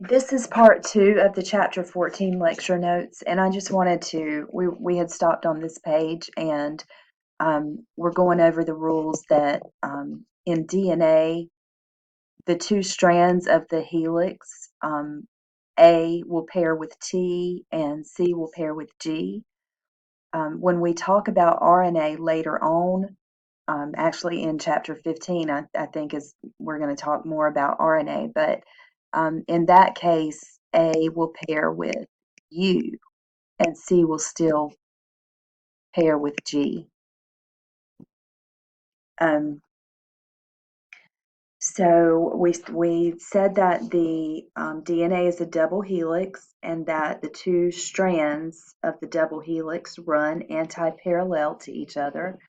This is part 2 of the chapter 14 lecture notes, and I just wanted to, we had stopped on this page, and we're going over the rules that in DNA, the two strands of the helix, A will pair with T and C will pair with G. When we talk about RNA later on, actually in chapter 15, I think we're going to talk more about RNA, but in that case, A will pair with U and C will still pair with G. So we said that the DNA is a double helix and that the two strands of the double helix run anti-parallel to each other.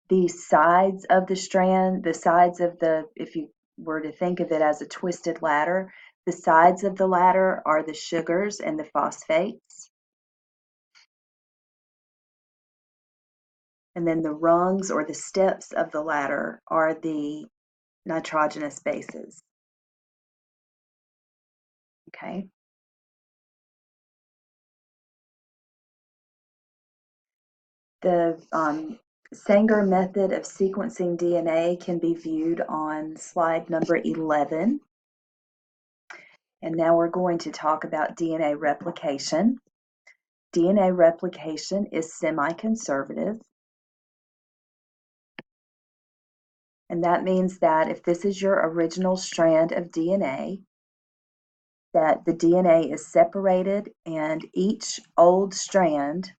The sides of the strand, if you were to think of it as a twisted ladder, the sides of the ladder are the sugars and the phosphates. And then the rungs or the steps of the ladder are the nitrogenous bases. Okay. The Sanger method of sequencing DNA can be viewed on slide number 11. And now we're going to talk about DNA replication. DNA replication is semi-conservative. And that means that if this is your original strand of DNA, that the DNA is separated and each old strand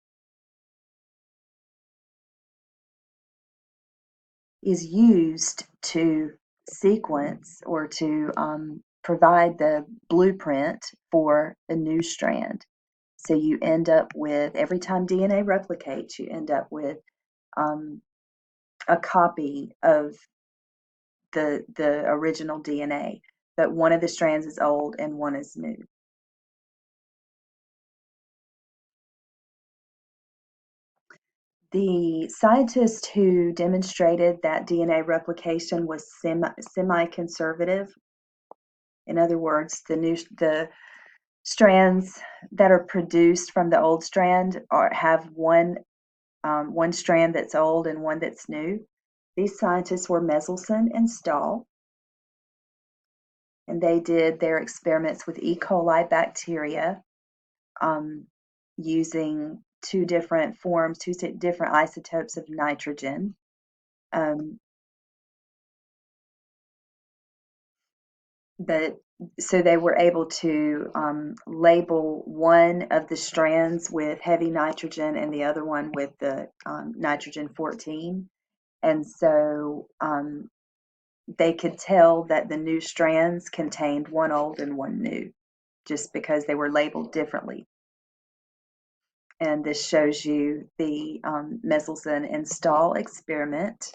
is used to sequence or to provide the blueprint for a new strand. So you end up with, every time DNA replicates, you end up with a copy of the original DNA, but one of the strands is old and one is new. The scientist who demonstrated that DNA replication was semi-conservative, in other words, the strands that are produced from the old strand have one strand that's old and one that's new. These scientists were Meselson and Stahl, and they did their experiments with E. coli bacteria using two different isotopes of nitrogen. So they were able to label one of the strands with heavy nitrogen and the other one with the nitrogen 14. And so they could tell that the new strands contained one old and one new, just because they were labeled differently. And this shows you the Meselson and Stahl experiment.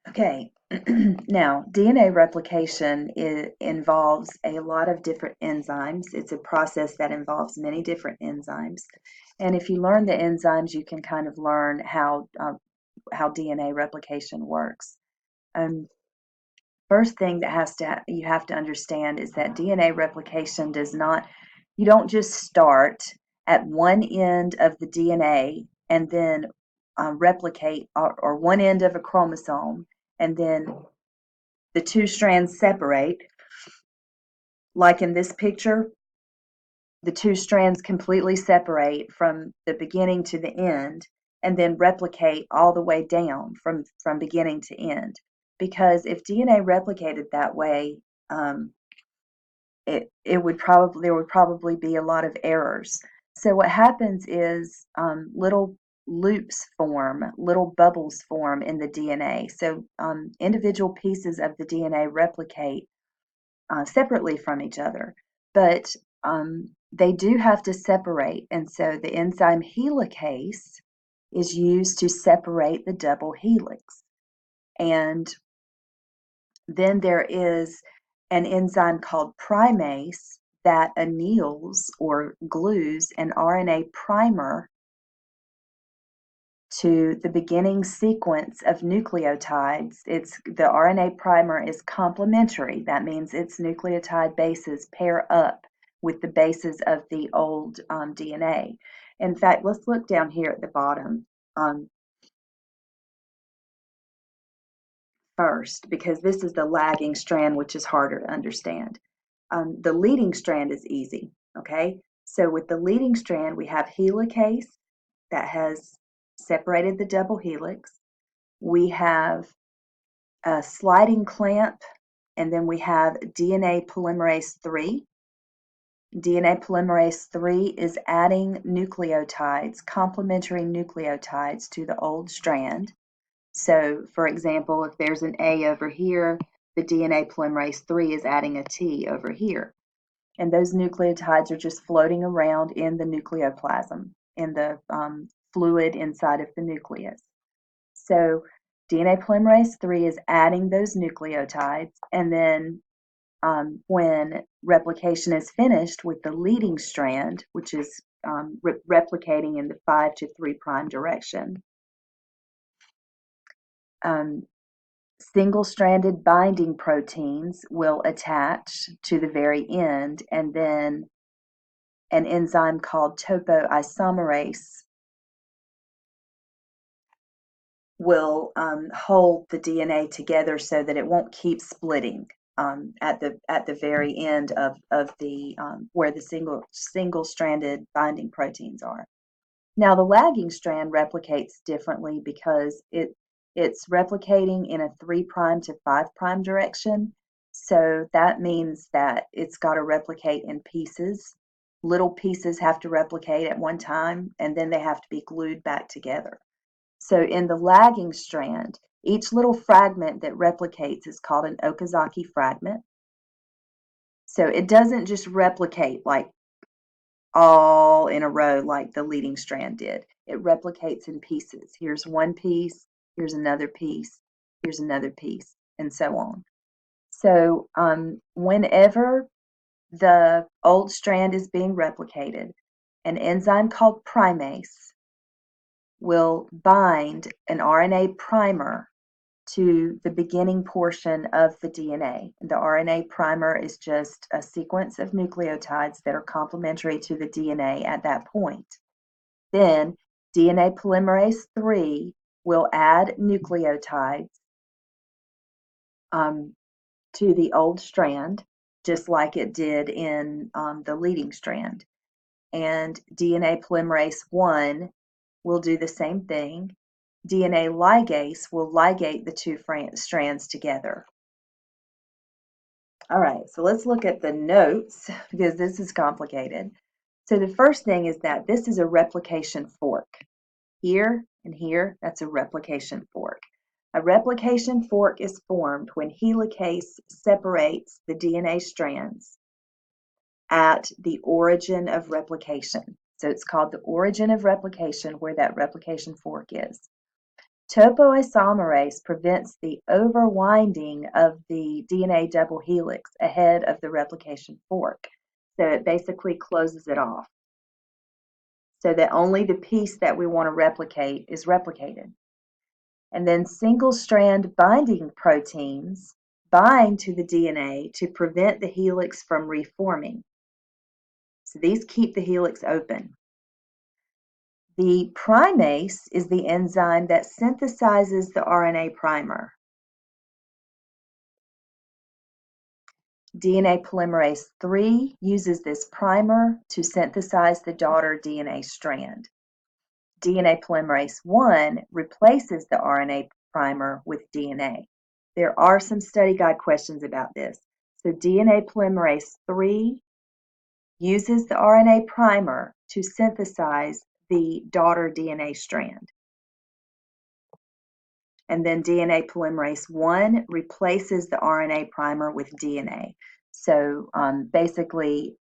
Okay, now DNA replication involves a lot of different enzymes. It's a process that involves many different enzymes. And if you learn the enzymes, you can kind of learn how DNA replication works. First thing that you have to understand is that DNA replication you don't just start at one end of the DNA and then replicate, or one end of a chromosome, and then the two strands separate. Like in this picture, the two strands completely separate from the beginning to the end and then replicate all the way down from beginning to end. Because if DNA replicated that way, there would probably be a lot of errors. So what happens is little loops form, little bubbles form in the DNA. So individual pieces of the DNA replicate separately from each other, but they do have to separate, and so the enzyme helicase is used to separate the double helix. And then there is an enzyme called primase that anneals or glues an RNA primer to the beginning sequence of nucleotides. The RNA primer is complementary. That means its nucleotide bases pair up with the bases of the old DNA. In fact, let's look down here at the bottom first, because this is the lagging strand, which is harder to understand. The leading strand is easy, okay? So with the leading strand, we have helicase that has separated the double helix. We have a sliding clamp, and then we have DNA polymerase 3. DNA polymerase 3 is adding nucleotides, complementary nucleotides to the old strand. So, for example, if there's an A over here, the DNA polymerase 3 is adding a T over here. And those nucleotides are just floating around in the nucleoplasm, in the fluid inside of the nucleus. So DNA polymerase 3 is adding those nucleotides, and then when replication is finished with the leading strand, which is replicating in the 5 to 3' direction, single-stranded binding proteins will attach to the very end, and then an enzyme called topoisomerase will hold the DNA together so that it won't keep splitting at the very end of the where the single-stranded binding proteins are. Now the lagging strand replicates differently because it's replicating in a 3' to 5' direction. So that means that it's got to replicate in pieces. Little pieces have to replicate at one time, and then they have to be glued back together. So in the lagging strand, each little fragment that replicates is called an Okazaki fragment. So it doesn't just replicate like all in a row like the leading strand did. It replicates in pieces. Here's one piece, here's another piece, here's another piece, and so on. So whenever the old strand is being replicated, an enzyme called primase will bind an RNA primer to the beginning portion of the DNA. The RNA primer is just a sequence of nucleotides that are complementary to the DNA at that point. Then DNA polymerase 3 will add nucleotides to the old strand, just like it did in the leading strand. And DNA polymerase 1 will do the same thing. DNA ligase will ligate the two strands together. All right, so let's look at the notes because this is complicated. So the first thing is that this is a replication fork. Here and here, that's a replication fork. A replication fork is formed when helicase separates the DNA strands at the origin of replication. So it's called the origin of replication where that replication fork is. Topoisomerase prevents the overwinding of the DNA double helix ahead of the replication fork. So it basically closes it off so that only the piece that we want to replicate is replicated. And then single-strand binding proteins bind to the DNA to prevent the helix from reforming. So these keep the helix open. The primase is the enzyme that synthesizes the RNA primer. DNA polymerase 3 uses this primer to synthesize the daughter DNA strand. DNA polymerase 1 replaces the RNA primer with DNA. There are some study guide questions about this. So DNA polymerase 3 uses the RNA primer to synthesize the daughter DNA strand. And then DNA polymerase 1 replaces the RNA primer with DNA. So basically,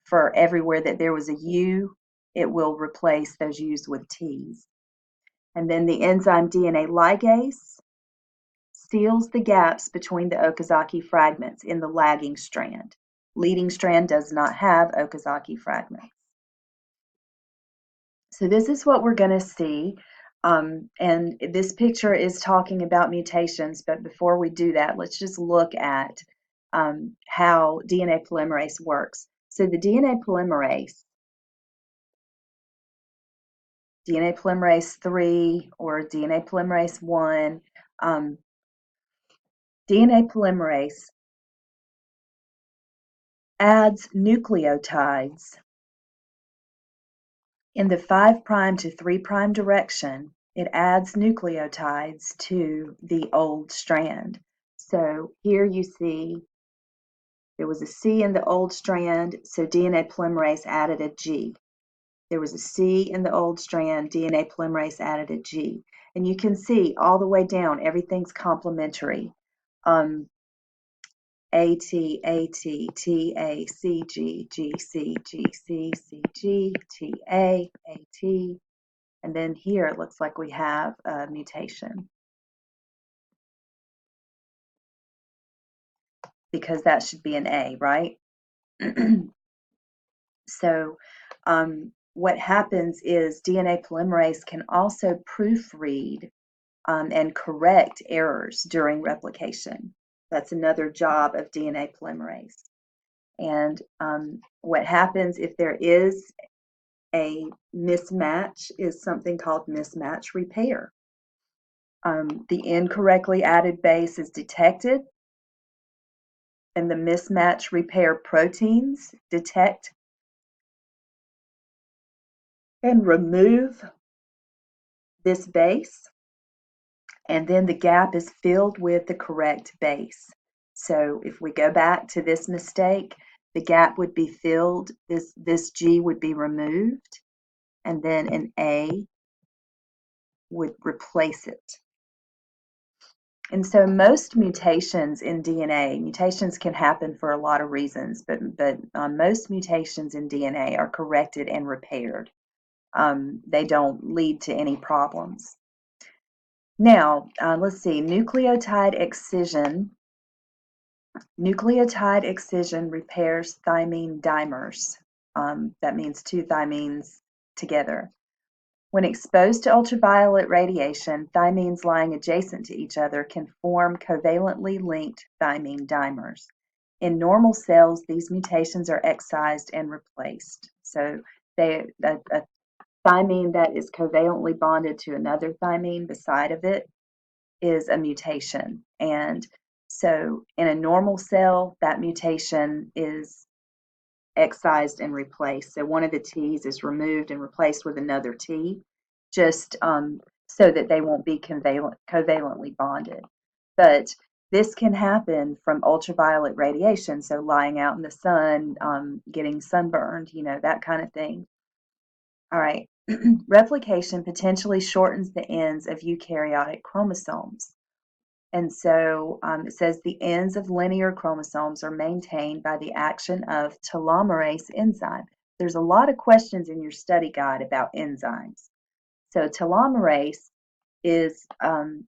for everywhere that there was a U, it will replace those U's with T's. And then the enzyme DNA ligase seals the gaps between the Okazaki fragments in the lagging strand. Leading strand does not have Okazaki fragments. So this is what we're going to see. And this picture is talking about mutations, but before we do that, let's just look at how DNA polymerase works. So the DNA polymerase 3 or DNA polymerase 1, DNA polymerase adds nucleotides in the 5' to 3' direction. It adds nucleotides to the old strand. So here you see there was a C in the old strand, so DNA polymerase added a G. There was a C in the old strand, DNA polymerase added a G. And you can see all the way down, everything's complementary. A, T, A, T, T, A, C, G, G, C, G, C, C, G, T, A, T. And then here it looks like we have a mutation, because that should be an A, right? So what happens is DNA polymerase can also proofread and correct errors during replication. That's another job of DNA polymerase. And what happens if there is a mismatch is something called mismatch repair. The incorrectly added base is detected, and the mismatch repair proteins detect and remove this base, and then the gap is filled with the correct base. So if we go back to this mistake, the gap would be filled, this G would be removed, and then an A would replace it. And so most mutations in DNA, mutations can happen for a lot of reasons, but most mutations in DNA are corrected and repaired. They don't lead to any problems. Now, let's see, nucleotide excision. Nucleotide excision repairs thymine dimers. That means two thymines together. When exposed to ultraviolet radiation, thymines lying adjacent to each other can form covalently linked thymine dimers. In normal cells, these mutations are excised and replaced. So a thymine that is covalently bonded to another thymine beside of it is a mutation. And so in a normal cell, that mutation is excised and replaced. So one of the T's is removed and replaced with another T, just so that they won't be covalently bonded. But this can happen from ultraviolet radiation, so lying out in the sun, getting sunburned, that kind of thing. All right. Replication potentially shortens the ends of eukaryotic chromosomes. And so it says the ends of linear chromosomes are maintained by the action of telomerase enzyme. There's a lot of questions in your study guide about enzymes. So telomerase is an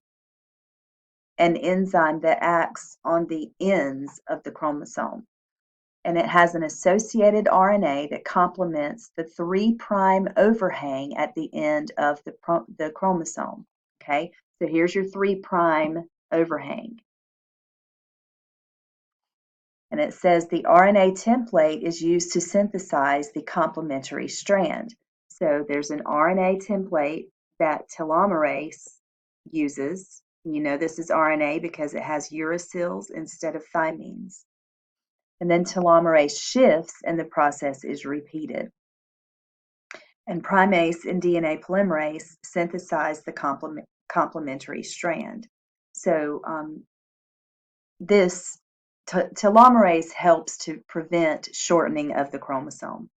enzyme that acts on the ends of the chromosome. And it has an associated RNA that complements the 3' overhang at the end of the chromosome. Okay, so here's your 3' overhang. And it says the RNA template is used to synthesize the complementary strand. So there's an RNA template that telomerase uses. You know this is RNA because it has uracils instead of thymines. And then telomerase shifts and the process is repeated. And primase and DNA polymerase synthesize the complementary strand. So this telomerase helps to prevent shortening of the chromosome.